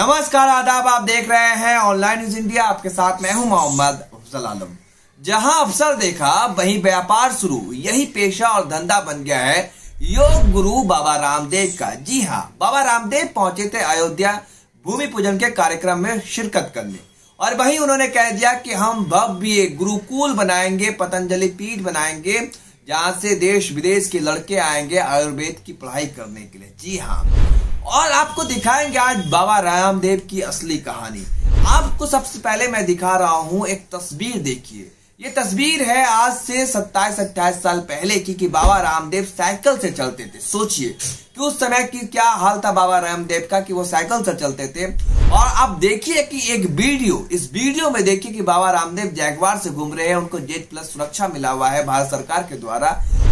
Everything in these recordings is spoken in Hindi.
नमस्कार, आदाब। आप देख रहे हैं ऑनलाइन न्यूज इंडिया। आपके साथ मैं हूं मोहम्मद अफजल आलम। जहां अवसर देखा वहीं व्यापार शुरू, यही पेशा और धंधा बन गया है योग गुरु बाबा रामदेव का। जी हां, बाबा रामदेव पहुंचे थे अयोध्या भूमि पूजन के कार्यक्रम में शिरकत करने, और वहीं उन्होंने कह दिया कि हम भव्य गुरुकुल बनाएंगे, पतंजलि पीठ बनाएंगे, जहां से देश विदेश के लड़के आएंगे आयुर्वेद की पढ़ाई करने के लिए। जी हाँ, और आपको दिखाएंगे आज बाबा रामदेव की असली कहानी। आपको सबसे पहले मैं दिखा रहा हूं एक तस्वीर। देखिए, ये तस्वीर है आज से 27-28 साल पहले की बाबा रामदेव साइकिल से चलते थे। सोचिए कि उस समय की क्या हाल था बाबा रामदेव का कि वो साइकिल से चलते थे। और अब देखिए कि एक वीडियो, इस वीडियो में देखिए कि बाबा रामदेव जैगवार से घूम रहे हैं। उनको जेड प्लस सुरक्षा मिला हुआ है भारत सरकार के द्वारा,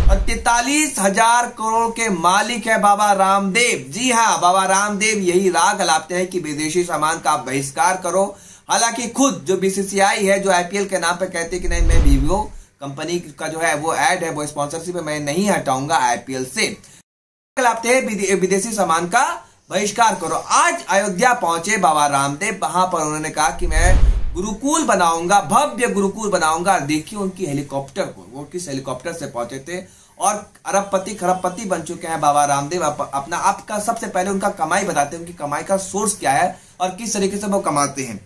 और 43,000 करोड़ के मालिक है बाबा रामदेव। जी हाँ, बाबा रामदेव यही राग अलापते हैं कि विदेशी सामान का बहिष्कार करो। हालांकि खुद जो बीसीसीआई है, जो आईपीएल के नाम पे कहते हैं कि नहीं, मैं वीवो कंपनी का जो है वो ऐड है, वो स्पॉन्सरशिप है, मैं नहीं हटाऊंगा आईपीएल से। लाते हैं विदेशी सामान का बहिष्कार करो। आज अयोध्या पहुंचे बाबा रामदेव, वहां पर उन्होंने कहा कि मैं गुरुकुल बनाऊंगा, भव्य गुरुकुल बनाऊंगा। देखिए उनकी हेलीकॉप्टर को, वो किस हेलीकॉप्टर से पहुंचे थे, और अरबपति खरबपति बन चुके हैं बाबा रामदेव। अपना आपका सबसे पहले उनका कमाई बताते हैं, उनकी कमाई का सोर्स क्या है और किस तरीके से वो कमाते हैं।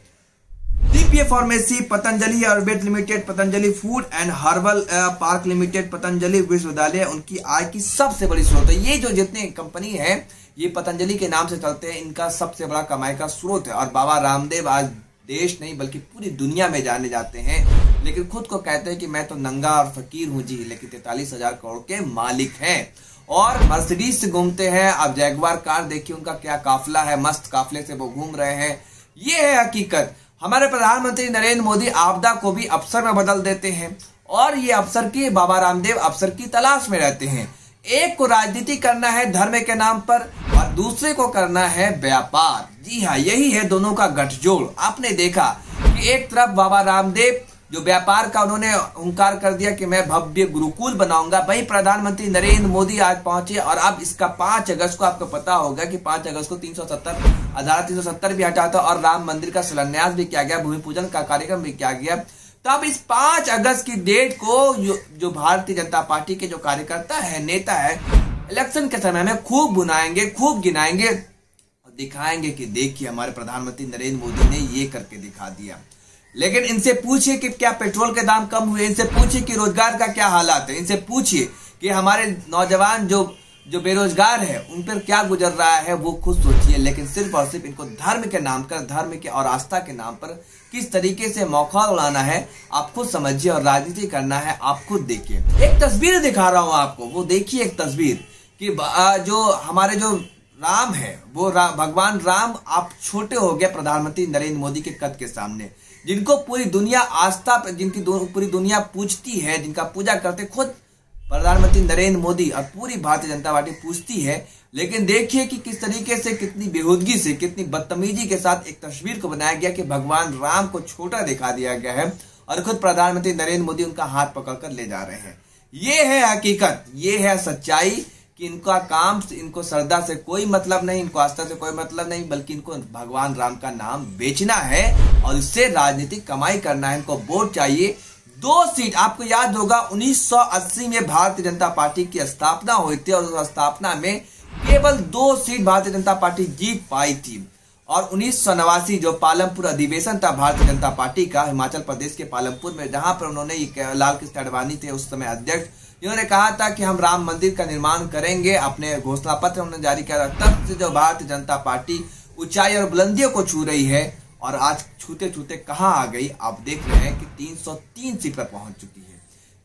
DPA pharmacy, Patanjali Ayurveda limited, Patanjali food and herbal park limited, Patanjali विश्वविद्यालय उनकी आय की सबसे बड़ी स्रोत है। ये जो जितने कंपनी है ये पतंजलि के नाम से चलते हैं, इनका सबसे बड़ा कमाई का स्रोत है। और बाबा रामदेव आज देश नहीं बल्कि पूरी दुनिया में जाने जाते हैं, लेकिन खुद को कहते हैं कि मैं तो नंगा और फकीर हूं जी, लेकिन 43,000 करोड़ के मालिक हैं। और मर्सिडीज से घूमते हैं। अब जैगवार कार देखिए, उनका क्या काफिला है, मस्त काफिले से वो घूम रहे हैं। ये है हकीकत। हमारे प्रधानमंत्री नरेंद्र मोदी आपदा को भी अवसर में बदल देते हैं, और ये अवसर की बाबा रामदेव अवसर की तलाश में रहते हैं। एक को राजनीति करना है धर्म के नाम पर, और दूसरे को करना है व्यापार। जी हाँ, यही है दोनों का गठजोड़। आपने देखा कि एक तरफ बाबा रामदेव जो व्यापार का उन्होंने हुंकार कर दिया कि मैं भव्य गुरुकुल बनाऊंगा, वही प्रधानमंत्री नरेंद्र मोदी आज पहुंचे। और अब इसका 5 अगस्त को आपको पता होगा कि 5 अगस्त को 370 भी हटा था, और राम मंदिर का शिलान्यास भी किया गया, भूमि पूजन का कार्यक्रम भी किया गया। तो अब इस 5 अगस्त की डेट को जो भारतीय जनता पार्टी के जो कार्यकर्ता है, नेता है, इलेक्शन के समय में खूब बुनाएंगे, खूब गिनाएंगे और दिखाएंगे कि देखिए हमारे प्रधानमंत्री नरेंद्र मोदी ने ये करके दिखा दिया। लेकिन इनसे पूछिए कि क्या पेट्रोल के दाम कम हुए, इनसे पूछिए कि रोजगार का क्या हालात है, इनसे पूछिए कि हमारे नौजवान जो बेरोजगार है उन पर क्या गुजर रहा है, वो खुद सोचिए। लेकिन सिर्फ और सिर्फ इनको धर्म के नाम पर, धर्म के और आस्था के नाम पर किस तरीके से मौका उड़ाना है आप खुद समझिए, और राजनीति करना है आप खुद देखिए। एक तस्वीर दिखा रहा हूं आपको, वो देखिए एक तस्वीर कि जो हमारे जो राम है वो भगवान राम आप छोटे हो गए प्रधानमंत्री नरेंद्र मोदी के कद के सामने, जिनको पूरी दुनिया आस्था, जिनकी पूरी दुनिया पूजती है, जिनका पूजा करते खुद प्रधानमंत्री नरेंद्र मोदी और पूरी भारतीय जनता पार्टी पूछती है। लेकिन देखिए कि किस तरीके से, कितनी बेहूदगी से, कितनी बदतमीजी के साथ एक तस्वीर को बनाया गया कि भगवान राम को छोटा दिखा दिया गया है, और खुद प्रधानमंत्री नरेंद्र मोदी उनका हाथ पकड़कर ले जा रहे हैं। ये है हकीकत, ये है सच्चाई कि इनका काम, इनको श्रद्धा से कोई मतलब नहीं, इनको आस्था से कोई मतलब नहीं, बल्कि इनको भगवान राम का नाम बेचना है और इससे राजनीतिक कमाई करना है। इनको वोट चाहिए। 2 सीट, आपको याद होगा 1980 में भारतीय जनता पार्टी की स्थापना हुई थी, और उस स्थापना में केवल 2 सीट भारतीय जनता पार्टी जीत पाई थी। और 1989 जो पालमपुर अधिवेशन था भारतीय जनता पार्टी का, हिमाचल प्रदेश के पालमपुर में, जहां पर उन्होंने लाल कृष्ण आडवाणी थे उस समय अध्यक्ष, जिन्होंने कहा था कि हम राम मंदिर का निर्माण करेंगे, अपने घोषणा पत्र उन्होंने जारी किया था। तब से जो भारतीय जनता पार्टी ऊंचाई और बुलंदियों को छू रही है, और आज छूते छूते कहां आ गई आप देख रहे हैं कि 303 सीट पर पहुंच चुकी है।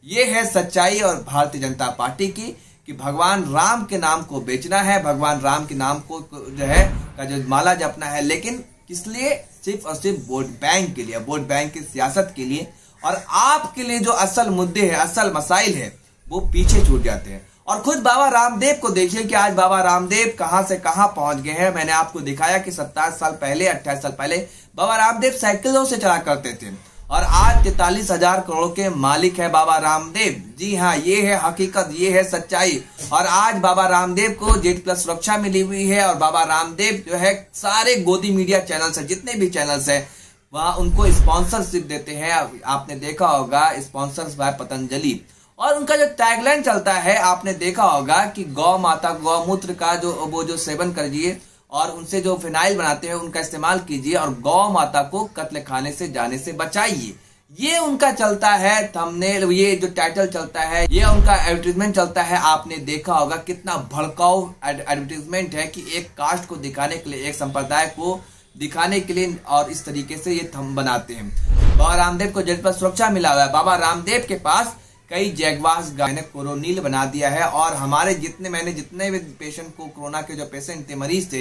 ये है सच्चाई और भारतीय जनता पार्टी की, कि भगवान राम के नाम को बेचना है, भगवान राम के नाम को जो है का जो माला जपना है, लेकिन किस लिए? सिर्फ और सिर्फ वोट बैंक के लिए, वोट बैंक की सियासत के लिए। और आपके लिए जो असल मुद्दे हैं, असल मसाइल है, वो पीछे छूट जाते हैं। और खुद बाबा रामदेव को देखिए कि आज बाबा रामदेव कहां से कहां पहुंच गए हैं। मैंने आपको दिखाया कि 27 साल पहले, 28 साल पहले बाबा रामदेव साइकिलों से चला करते थे, और आज 43,000 करोड़ के मालिक है बाबा रामदेव। जी हाँ, ये है हकीकत, ये है सच्चाई। और आज बाबा रामदेव को Z+ सुरक्षा मिली हुई है और बाबा रामदेव जो है सारे गोदी मीडिया चैनल्स है, जितने भी चैनल्स है वहां उनको स्पॉन्सरशिप देते हैं। आपने देखा होगा, स्पॉन्सर्स बाय पतंजलि। और उनका जो टैगलाइन चलता है आपने देखा होगा कि गौ माता गौमूत्र का जो सेवन करिए और उनसे जो फिनाइल बनाते हैं उनका इस्तेमाल कीजिए और गौ माता को कत्ल खाने से जाने से बचाइए। ये उनका चलता है थंबनेल, ये जो टाइटल चलता है, ये उनका एडवर्टीजमेंट चलता है। आपने देखा होगा कितना भड़काऊ एडवर्टीजमेंट है कि एक कास्ट को दिखाने के लिए, एक संप्रदाय को दिखाने के लिए, और इस तरीके से ये थंब बनाते हैं। बाबा रामदेव को Z+ सुरक्षा मिला हुआ है। बाबा रामदेव के पास कई जैगवास गाय ने कोरोनिल बना दिया है और हमारे जितने भी पेशेंट को, कोरोना के जो पेशेंट थे, मरीज थे,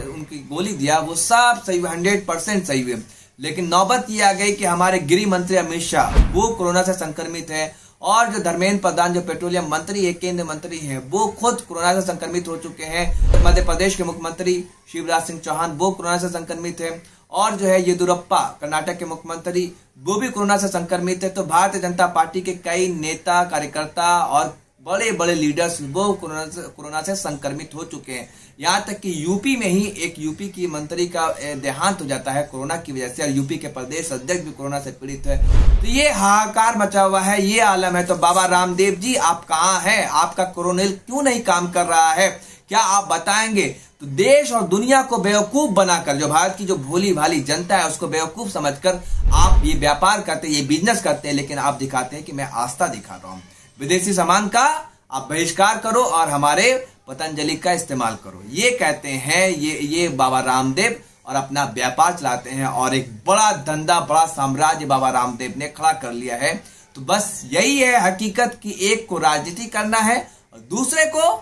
उनकी गोली दिया, वो सब सही, 100% सही हुए। लेकिन नौबत ये आ गई कि हमारे गृह मंत्री अमित शाह वो कोरोना से संक्रमित है और जो धर्मेंद्र प्रधान जो पेट्रोलियम मंत्री है, केंद्र मंत्री है, वो खुद कोरोना से संक्रमित हो चुके हैं। मध्य प्रदेश के मुख्यमंत्री शिवराज सिंह चौहान वो कोरोना से संक्रमित है और जो है येदियुरप्पा कर्नाटक के मुख्यमंत्री वो भी कोरोना से संक्रमित है। तो भारतीय जनता पार्टी के कई नेता, कार्यकर्ता और बड़े बड़े लीडर्स वो कोरोना से संक्रमित हो चुके हैं। यहाँ तक कि यूपी में ही एक यूपी की मंत्री का देहांत हो जाता है कोरोना की वजह से और यूपी के प्रदेश अध्यक्ष भी कोरोना से पीड़ित है। तो ये हाहाकार मचा हुआ है, ये आलम है। तो बाबा रामदेव जी आप कहाँ हैं? आपका कोरोनिल क्यों नहीं काम कर रहा है? क्या आप बताएंगे? तो देश और दुनिया को बेवकूफ बनाकर, जो भारत की जो भोली भाली जनता है उसको बेवकूफ समझकर आप ये व्यापार करते, ये बिजनेस करते हैं, लेकिन आप दिखाते हैं कि मैं आस्था दिखा रहा हूं। विदेशी सामान का आप बहिष्कार करो और हमारे पतंजलि का इस्तेमाल करो, ये कहते हैं ये बाबा रामदेव, और अपना व्यापार चलाते हैं और एक बड़ा धंधा, बड़ा साम्राज्य बाबा रामदेव ने खड़ा कर लिया है। तो बस यही है हकीकत कि एक को राजनीति करना है और दूसरे को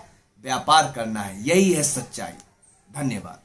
व्यापार करना है, यही है सच्चाई। धन्यवाद।